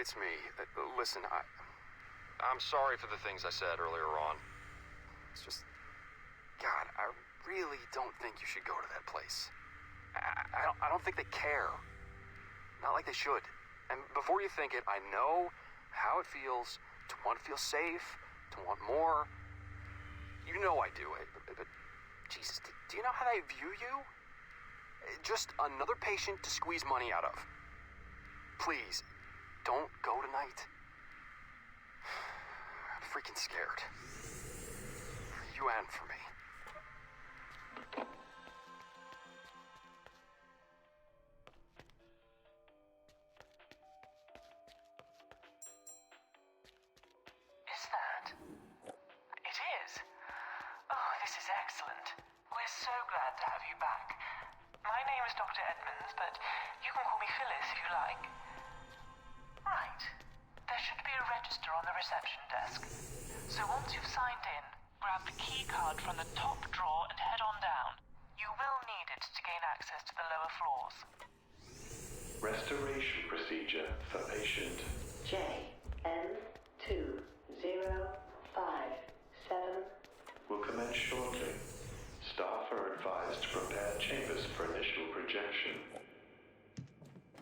it's me. Listen, I'm sorry for the things I said earlier on. It's just... God, I really don't think you should go to that place. I don't think they care. Not like they should. And before you think it, I know how it feels to want to feel safe, to want more. You know I do it, but Jesus, do you know how they view you? Just another patient to squeeze money out of. Please, don't go tonight. I'm freaking scared. For you and for me. Is that? It is. Oh, this is excellent. We're so glad to have you back. My name is Dr. Edmonds, but you can call me Phyllis if you like. Right. There should be a register on the reception desk. So once you've signed in, grab the key card from the top drawer and head on down. You will need it to gain access to the lower floors. Restoration procedure for patient JN2057 will commence shortly. Staff are advised to prepare chambers for initial projection.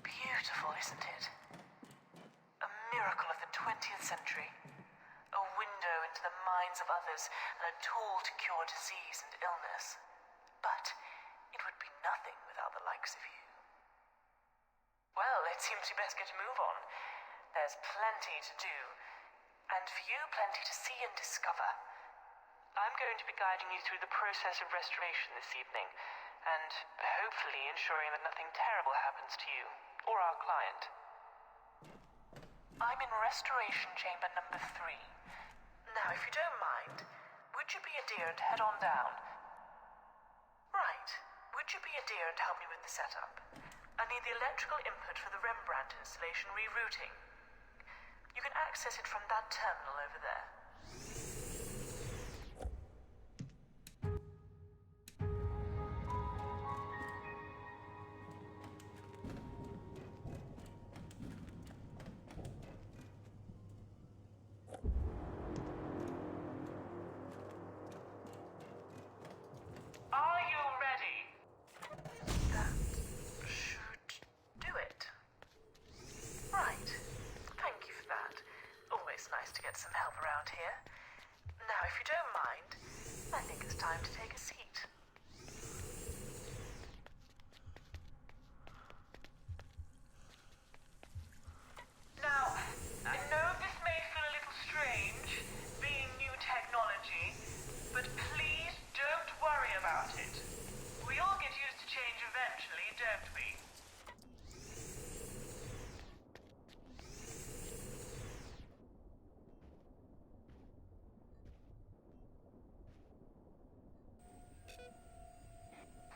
Beautiful, isn't it? A miracle of the 20th century. A window into the minds of others and a tool to cure disease and illness. But it would be nothing without the likes of you. Well, it seems we best get a move on. There's plenty to do. And for you, plenty to see and discover. I'm going to be guiding you through the process of restoration this evening, and hopefully ensuring that nothing terrible happens to you, or our client. I'm in restoration chamber number 3. Now, if you don't mind, would you be a dear and head on down? Right. Would you be a dear and help me with the setup? I need the electrical input for the Rembrandt installation rerouting. You can access it from that terminal over there. Are you ready? That should do it. Right. Thank you for that. Always nice to get some help around here. Now, if you don't mind, I think it's time to take a seat. Now, I know this may feel a little strange, being new technology, but please don't worry about it. We all get used to change eventually, don't we?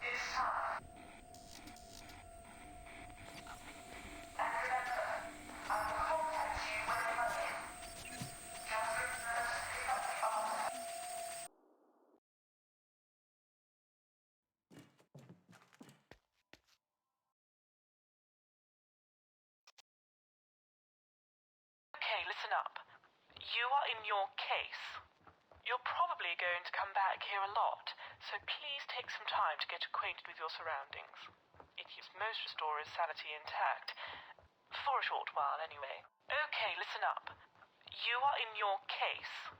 It's time. And remember, I will contact you when I'm in. Just remember to pick up the armor. Okay, listen up. You are in your case. You're probably going to come back here a lot, so please take some time to get acquainted with your surroundings. It keeps most restorers' sanity intact. For a short while, anyway. Okay, listen up. You are in your case.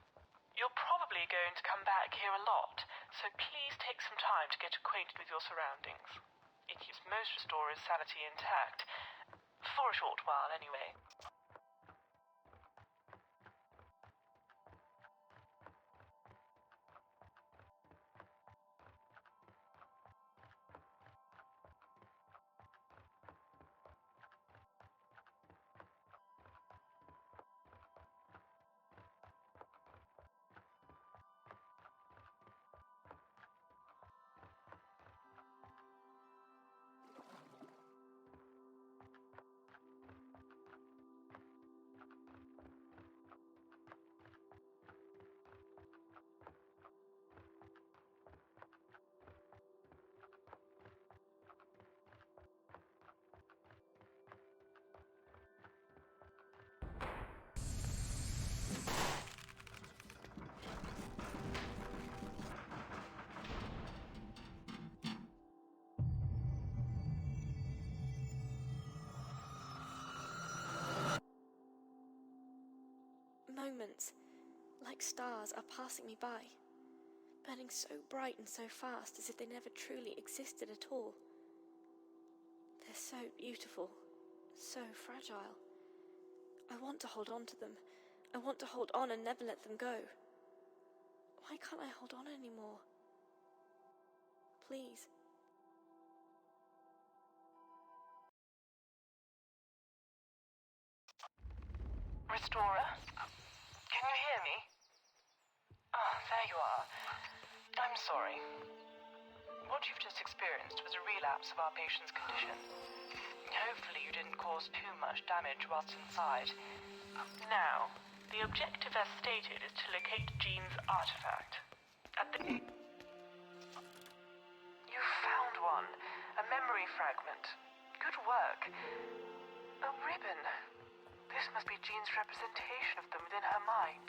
You're probably going to come back here a lot, so please take some time to get acquainted with your surroundings. It keeps most restorers' sanity intact. For a short while, anyway. moments, like stars, are passing me by, burning so bright and so fast as if they never truly existed at all. They're so beautiful, so fragile. I want to hold on to them. I want to hold on and never let them go. Why can't I hold on anymore? Please. Restorer? Can you hear me? Ah, there you are. I'm sorry. What you've just experienced was a relapse of our patient's condition. Hopefully you didn't cause too much damage whilst inside. Now, the objective as stated is to locate Jean's artifact. You found one. A memory fragment. Good work. A ribbon. This must be Jean's representation of them within her mind.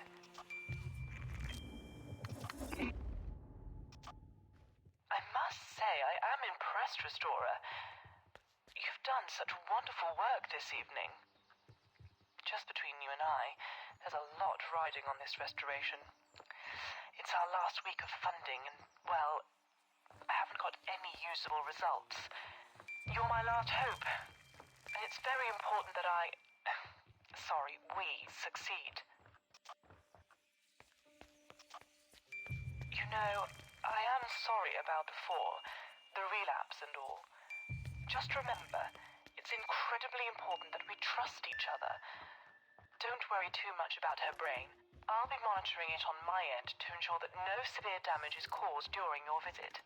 I must say, I am impressed, Restorer. You've done such wonderful work this evening. Just between you and I, there's a lot riding on this restoration. It's our last week of funding, and, well, I haven't got any usable results. You're my last hope, and it's very important that we succeed. You know, I am sorry about before, the relapse and all. Just remember, it's incredibly important that we trust each other. Don't worry too much about her brain. I'll be monitoring it on my end to ensure that no severe damage is caused during your visit.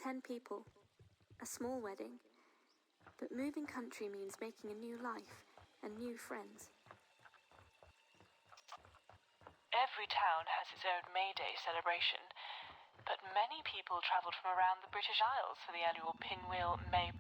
10 people. A small wedding. But moving country means making a new life and new friends. Every town has its own May Day celebration, but many people travelled from around the British Isles for the annual Pinwheel May.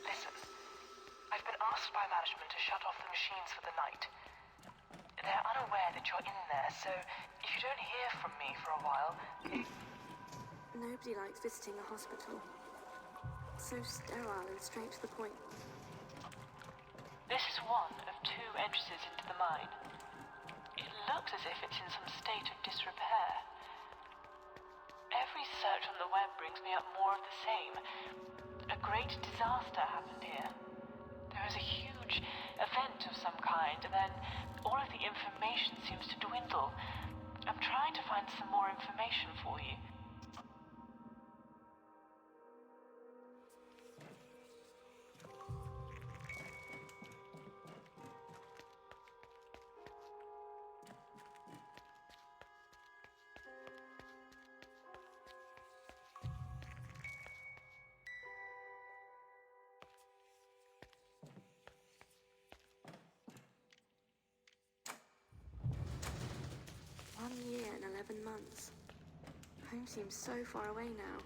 Listen, I've been asked by management to shut off the machines for the night. They're unaware that you're in there, so if you don't hear from me for a while... Nobody likes visiting a hospital. So sterile and straight to the point. This is one of 2 entrances into the mine. It looks as if it's in some state of disrepair. Every search on the web brings me up more of the same. A great disaster happened here. There is a huge event of some kind, and then all of the information seems to dwindle. I'm trying to find some more information for you. One year and 11 months. Home seems so far away now.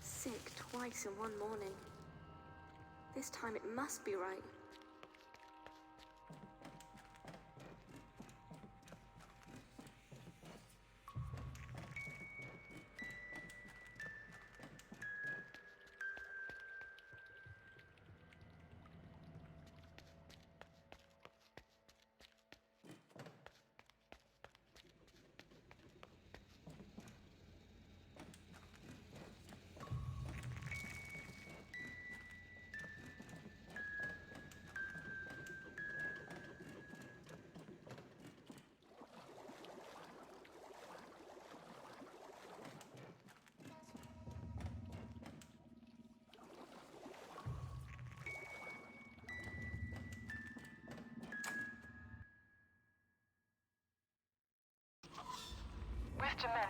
Sick twice in one morning. This time it must be right.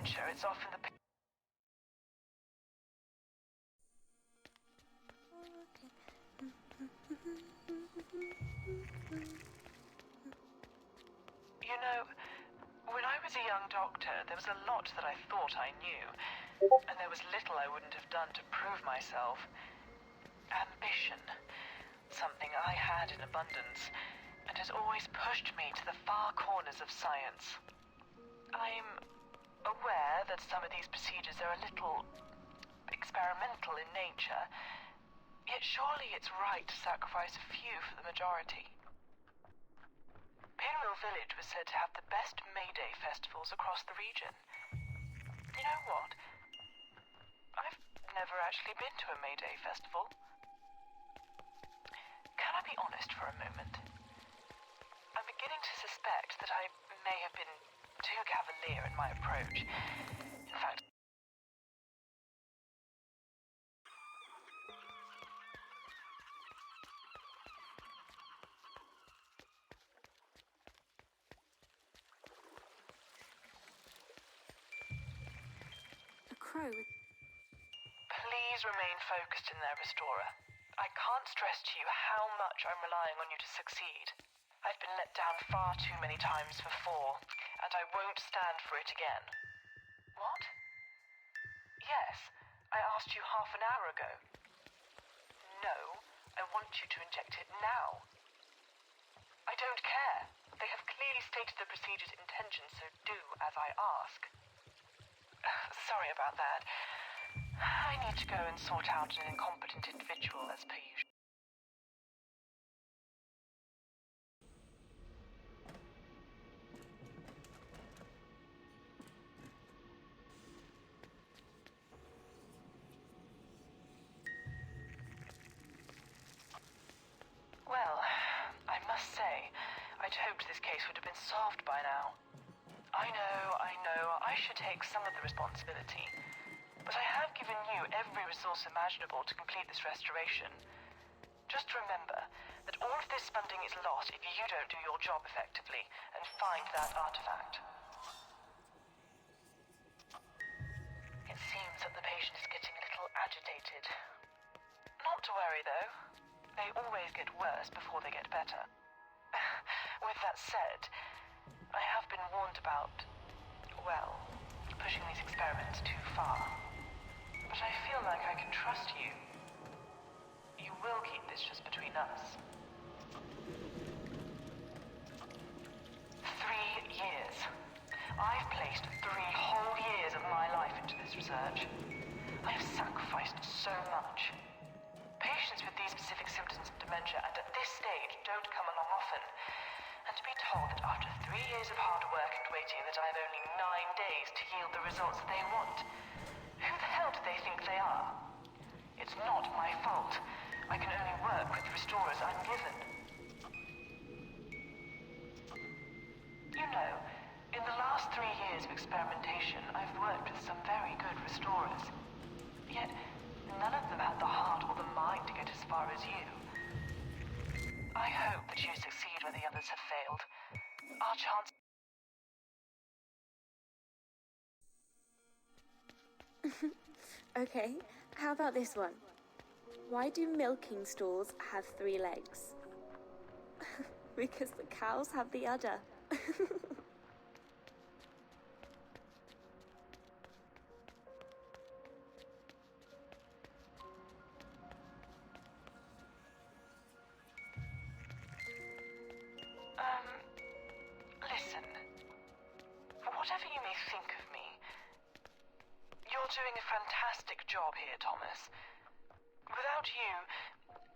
nature, it's often the... You know, when I was a young doctor, there was a lot that I thought I knew, and there was little I wouldn't have done to prove myself. Ambition. Something I had in abundance, and has always pushed me to the far corners of science. I'm aware that some of these procedures are a little experimental in nature, yet surely it's right to sacrifice a few for the majority. Pinwheel Village was said to have the best May Day festivals across the region. You know what? I've never actually been to a May Day festival. Can I be honest for a moment? I'm beginning to suspect that I may have been too cavalier in my approach. In fact... A crow with... Please remain focused in their restorer. I can't stress to you how much I'm relying on you to succeed. I've been let down far too many times before, and I won't stand for it again. What? Yes, I asked you half an hour ago. No, I want you to inject it now. I don't care. They have clearly stated the procedure's intention, so do as I ask. Sorry about that. I need to go and sort out an incompetent individual as per usual. Well, I must say, I'd hoped this case would have been solved by now. I know, I should take some of the responsibility. But I have given you every resource imaginable to complete this restoration. Just remember that all of this funding is lost if you don't do your job effectively and find that artifact. It seems that the patient is getting a little agitated. Not to worry, though. They always get worse before they get better. With that said, I have been warned about, well, pushing these experiments too far. But I feel like I can trust you. You will keep this just between us. 3 years. I've placed 3 whole years of my life into this research. I have sacrificed so much. Patients with these specific symptoms of dementia and at this stage don't come along often. And to be told that after 3 years of hard work and waiting that I have only 9 days to yield the results that they want. Who the hell do they think they are? It's not my fault. I can only work with the restorers I'm given. You know, in the last 3 years of experimentation, I've worked with some very good restorers. Yet, none of them had the heart or the mind to get as far as you. I hope that you succeed where the others have failed. Our chance... Okay, how about this one? Why do milking stools have 3 legs? Because the cows have the udder. Listen. Whatever you may think of me, you're doing a fantastic job here, Thomas. Without you,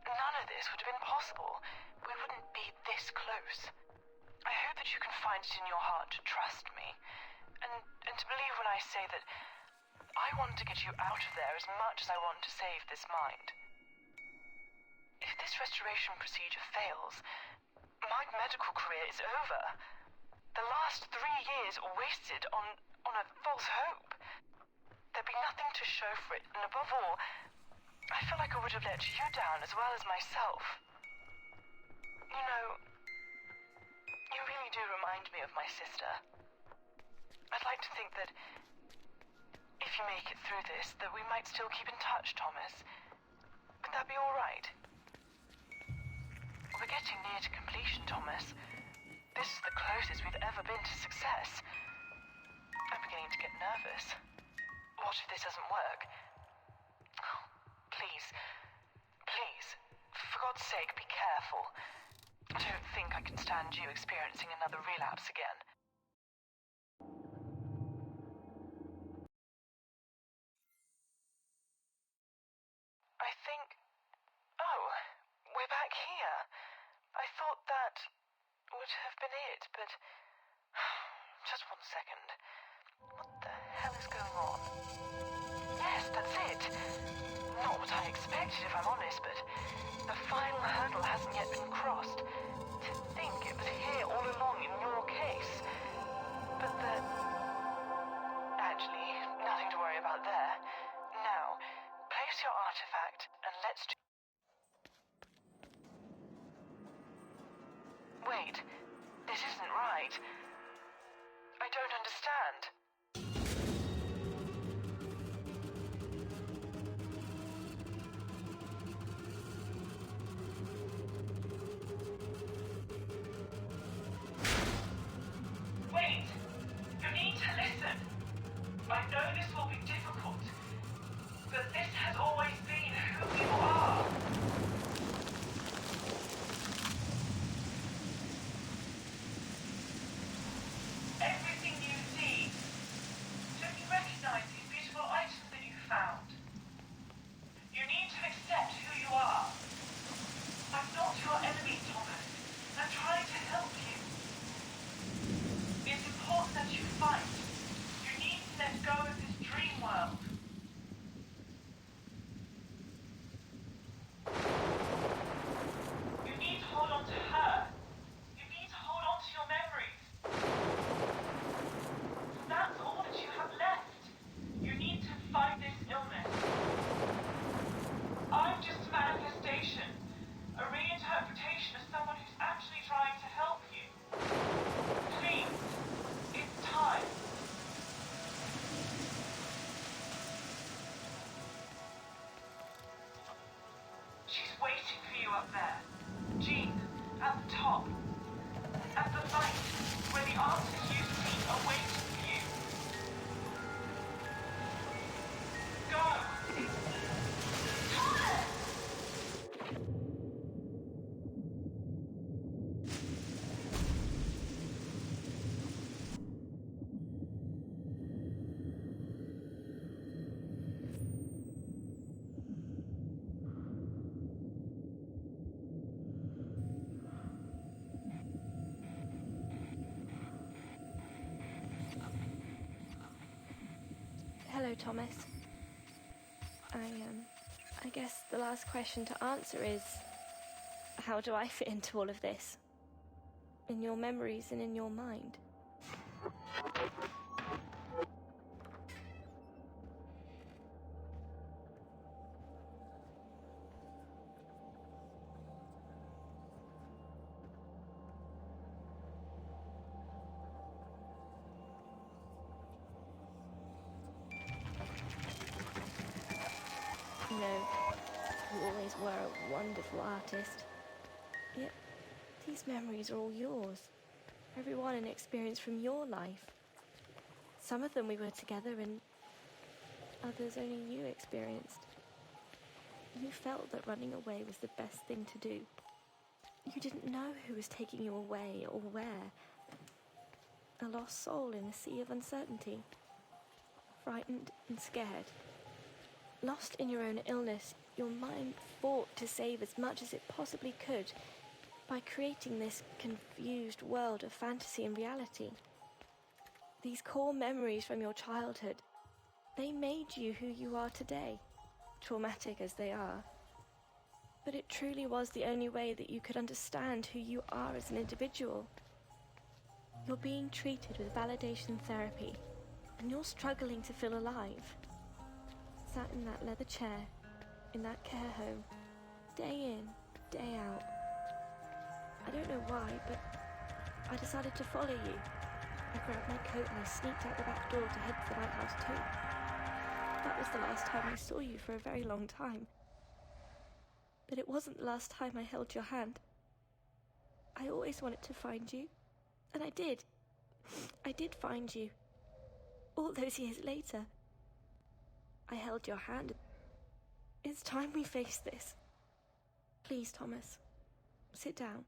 none of this would have been possible. We wouldn't be this close. I hope that you can find it in your heart to trust me, and to believe when I say that I want to get you out of there as much as I want to save this mind. If this restoration procedure fails, my medical career is over. The last 3 years wasted on a false hope. There'd be nothing to show for it, and above all, I feel like I would have let you down as well as myself. You know, you really do remind me of my sister. I'd like to think that if you make it through this, that we might still keep in touch, Thomas. Would that be all right? We're getting near to completion, Thomas. This is the closest we've ever been to success. I'm beginning to get nervous. What if this doesn't work? Oh, please, please, for God's sake, be careful. I don't think I can stand you experiencing another relapse again. I think... Oh, we're back here. I thought that would have been it, but... Just 1 second. What the hell is going on? Yes, that's it. Not what I expected, if I'm honest, but the final hurdle hasn't yet been crossed. To think it was here all along in your case. But the... Actually, nothing to worry about there. Now, place your artifact and let's... Wait, this isn't right. I don't understand. Wait! You need to listen. I know this will be difficult, but this has always been who you are. Everything you see. Don't you recognize these beautiful items that you found? You need to accept who you are. I'm not your enemy, Thomas. I'm trying to help you. It's important that you fight. You need to let go of this dream world. You need to hold on to her. You need to hold on to your memories. That's all that you have left. You need to fight this illness. I'm just a manifestation, a reinterpretation of someone who's actually trying to help you. Please, it's time. She's waiting for you up there. Jean, at the top. At the light, where the answers you seek are waiting for you. Go! Thomas! Hello, Thomas. I guess the last question to answer is, how do I fit into all of this? In your memories and in your mind? You know, you always were a wonderful artist. Yet, these memories are all yours. Every one an experience from your life. Some of them we were together and others only you experienced. You felt that running away was the best thing to do. You didn't know who was taking you away or where. A lost soul in a sea of uncertainty. Frightened and scared. Lost in your own illness, your mind fought to save as much as it possibly could by creating this confused world of fantasy and reality. These core memories from your childhood, they made you who you are today, traumatic as they are. But it truly was the only way that you could understand who you are as an individual. You're being treated with validation therapy, and you're struggling to feel alive. Sat in that leather chair, in that care home, day in, day out. I don't know why, but I decided to follow you. I grabbed my coat and I sneaked out the back door to head to the lighthouse too. that was the last time I saw you for a very long time. But it wasn't the last time I held your hand. I always wanted to find you, and I did. I did find you. All those years later, I held your hand. It's time we face this. Please, Thomas, sit down.